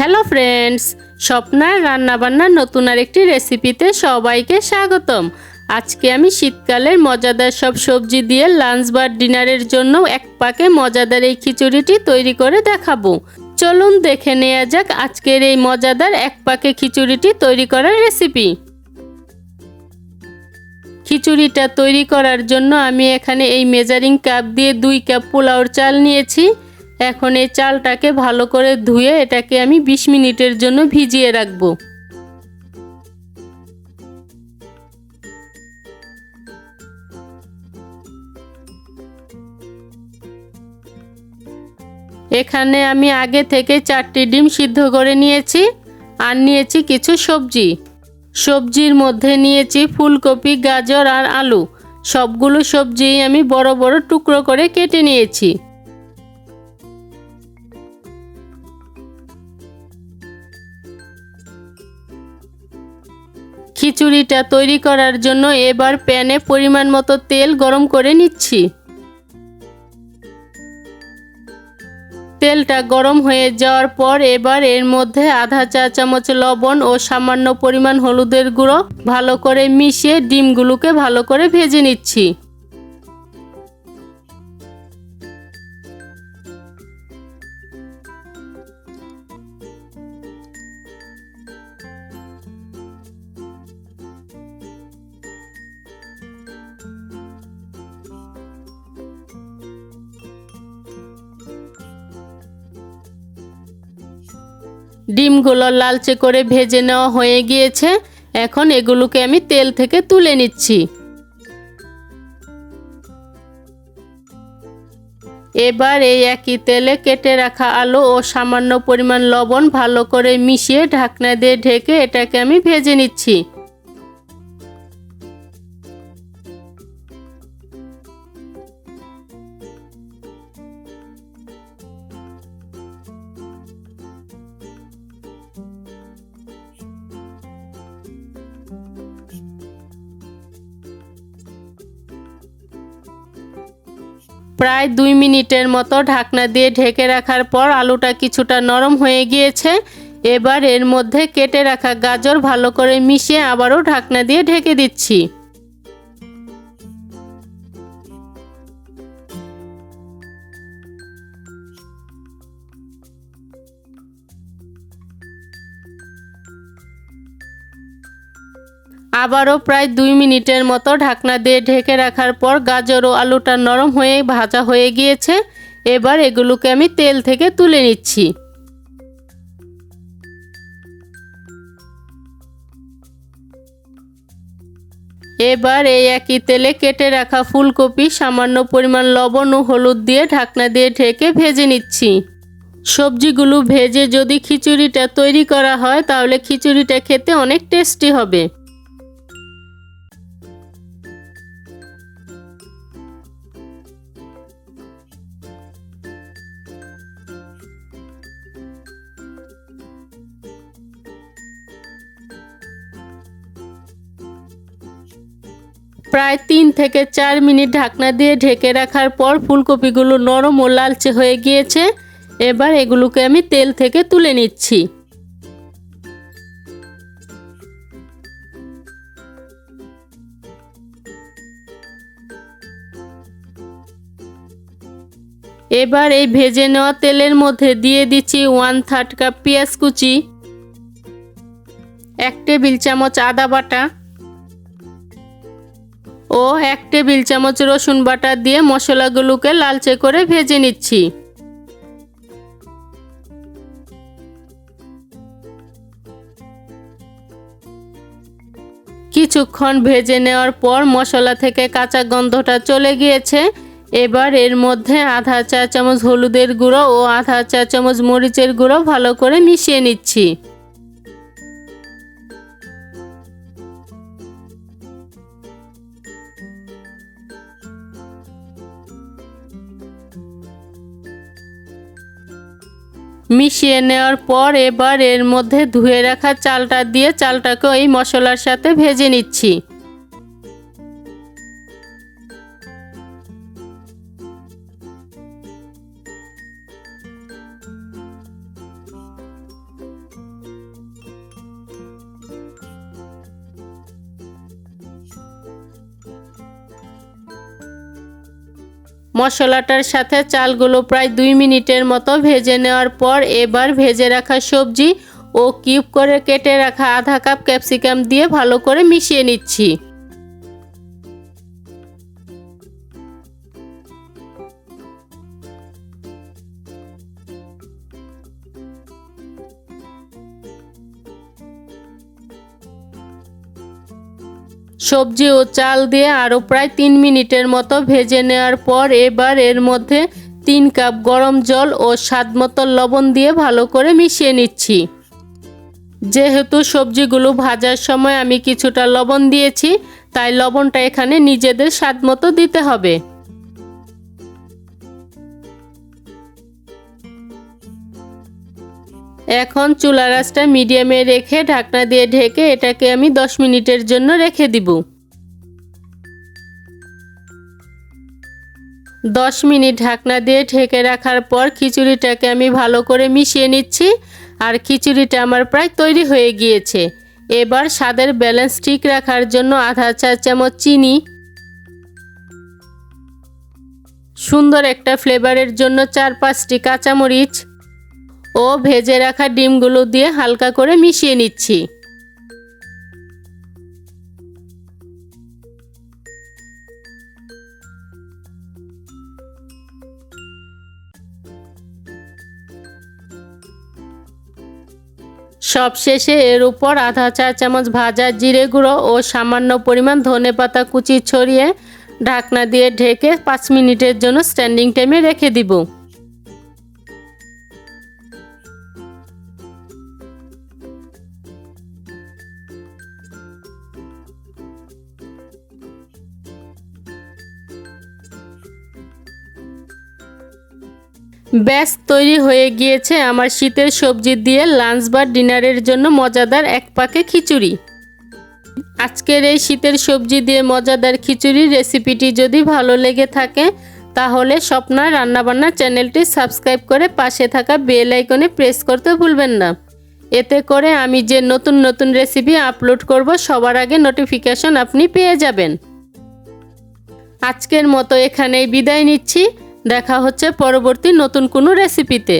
Hello friends, স্বপ্নার রান্নাবান্নার নতুন আরেকটি রেসিপিতে সবাইকে স্বাগতম। আজকে আমি শীতকালের মজাদার সব সবজি দিয়ে লাঞ্চ বা ডিনারের জন্য এক পাকে মজাদার এই খিচুড়িটি তৈরি করে দেখাবো। চলুন দেখে নেওয়া যাক আজকের এই মজাদার এক পাকে খিচুড়িটি তৈরি করার রেসিপি। খিচুড়িটা তৈরি করার জন্য আমি এখানে এই মেজারিং কাপ দিয়ে 2 কাপ পোলাওর চাল নিয়েছি। এখন এই চালটাকে ভালো করে ধুয়ে এটাকে আমি 20 মিনিটের জন্য ভিজিয়ে রাখবো। এখানে আমি আগে থেকে 4টি ডিম সিদ্ধ করে নিয়েছি আর নিয়েছি কিছু সবজি। সবজির মধ্যে নিয়েছি ফুলকপি, গাজর আর আলু। সবগুলো সবজি আমি বড় বড় টুকরো করে কেটে নিয়েছি। খিচুড়িটা তৈরি করার জন্য এবার প্যানে পরিমাণ মতো তেল গরম করে নিচ্ছি। তেলটা গরম হয়ে যাওয়ার পর এবার এর মধ্যে আধা চা চামচ লবণ ও সামান্য পরিমাণ হলুদের গুঁড়ো ভালো করে মিশিয়ে ডিমগুলোকে ভালো করে ভেজে নিচ্ছি। ডিমগুলো লালচে করে ভেজে নেওয়া হয়ে গিয়েছে। এখন এগুলোকে আমি তেল থেকে তুলে নিচ্ছি। এবার এই একই তেলে কেটে রাখা আলু ও সামান্য পরিমাণ লবণ ভালো করে মিশিয়ে ঢাকনা দিয়ে ঢেকে এটাকে আমি ভেজে নিচ্ছি। প্রায় 2 মিনিটের মতো ঢাকনা দিয়ে ঢেকে রাখার পর আলুটা কিছুটা নরম হয়ে গিয়েছে। এবার এর মধ্যে কেটে রাখা গাজর ভালো করে মিশিয়ে আবারও ঢাকনা দিয়ে ঢেকে দিচ্ছি। আবারও প্রায় 2 মিনিটের মতো ঢাকনা দিয়ে ঢেকে রাখার পর গাজর ও আলুটা নরম হয়ে ভাজা হয়ে গিয়েছে। এবার এগুলোকে আমি তেল থেকে তুলে নিচ্ছি। এবার এই একই তেলে কেটে রাখা ফুলকপি সামান্য পরিমাণ লবণ ও হলুদ দিয়ে ঢাকনা দিয়ে ঢেকে ভেজে নিচ্ছি। সবজিগুলো ভেজে যদি খিচুড়িটা তৈরি করা হয় তাহলে খিচুড়িটা খেতে অনেক টেস্টি হবে। প্রায় 3 থেকে 4 মিনিট ঢাকনা দিয়ে ঢেকে রাখার পর ফুলকপিগুলো নরম ও লালচে হয়ে গিয়েছে। এবার এগুলোকে আমি তেল থেকে তুলে নিচ্ছি। এবার এই ভেজে নেওয়া তেলের মধ্যে দিয়ে দিচ্ছি 1/3 কাপ পেঁয়াজ কুচি, 1 টেবিল চামচ আদা বাটা ও 1 টেবিল চামচ রসুন বাটা দিয়ে মশলাগুলোকে লালচে করে ভেজে নিচ্ছি। কিছুক্ষণ ভেজে নেওয়ার পর মশলা থেকে কাঁচা গন্ধটা চলে গিয়েছে। এবার এর মধ্যে আধা চা চামচ হলুদের গুঁড়ো ও আধা চা চামচ মরিচের গুঁড়ো ভালো করে মিশিয়ে নিচ্ছি। মিশিয়ে নেওয়ার পর এবার এর মধ্যে ধুয়ে রাখা চালটা দিয়ে চালটাকে এই মশলার সাথে ভেজে নিচ্ছি। মশলাটার সাথে চালগুলো প্রায় 2 মিনিটের মতো ভেজে নেওয়ার পর এবার ভেজে রাখা সবজি ও কিউব করে কেটে রাখা আধা কাপ ক্যাপসিকাম দিয়ে ভালো করে মিশিয়ে নিচ্ছি। সবজি ও চাল দিয়ে আরও প্রায় 3 মিনিটের মতো ভেজে নেওয়ার পর এবার এর মধ্যে 3 কাপ গরম জল ও স্বাদমতো লবণ দিয়ে ভালো করে মিশিয়ে নিচ্ছি। যেহেতু সবজিগুলো ভাজার সময় আমি কিছুটা লবণ দিয়েছি, তাই লবণটা এখানে নিজেদের স্বাদমতো দিতে হবে। এখন চুলার আঁচটা মিডিয়ামে রেখে ঢাকনা দিয়ে ঢেকে এটাকে আমি 10 মিনিটের জন্য রেখে দিব। 10 মিনিট ঢাকনা দিয়ে ঢেকে রাখার পর খিচুড়িটাকে আমি ভালো করে মিশিয়ে নিচ্ছি আর খিচুড়িটা আমার প্রায় তৈরি হয়ে গিয়েছে। এবার স্বাদের ব্যালেন্স ঠিক রাখার জন্য আধা চা চামচ চিনি, সুন্দর একটা ফ্লেভারের জন্য 4-5টি কাঁচামরিচ ও ভেজে রাখা ডিমগুলো দিয়ে হালকা করে মিশিয়ে নিচ্ছি। সবশেষে এর উপর আধা চা চামচ ভাজা জিরে গুঁড়ো ও সামান্য পরিমাণ ধনেপাতা কুচি ছড়িয়ে ঢাকনা দিয়ে ঢেকে 5 মিনিটের জন্য স্ট্যান্ডিং টাইমে রেখে দিব। ব্যাস তৈরি হয়ে গিয়েছে আমার শীতের সবজি দিয়ে লাঞ্চ বা ডিনারের জন্য মজাদার এক পাকে খিচুড়ি। আজকের এই শীতের সবজি দিয়ে মজাদার খিচুড়ির রেসিপিটি যদি ভালো লেগে থাকে তাহলে স্বপ্না রান্নাবান্না চ্যানেলটি সাবস্ক্রাইব করে পাশে থাকা বেল আইকনে প্রেস করতে ভুলবেন না। এতে করে আমি যে নতুন নতুন রেসিপি আপলোড করব সবার আগে নোটিফিকেশন আপনি পেয়ে যাবেন। আজকের মতো এখানেই বিদায় নিচ্ছি। দেখা হচ্ছে পরবর্তী নতুন কোনো রেসিপিতে।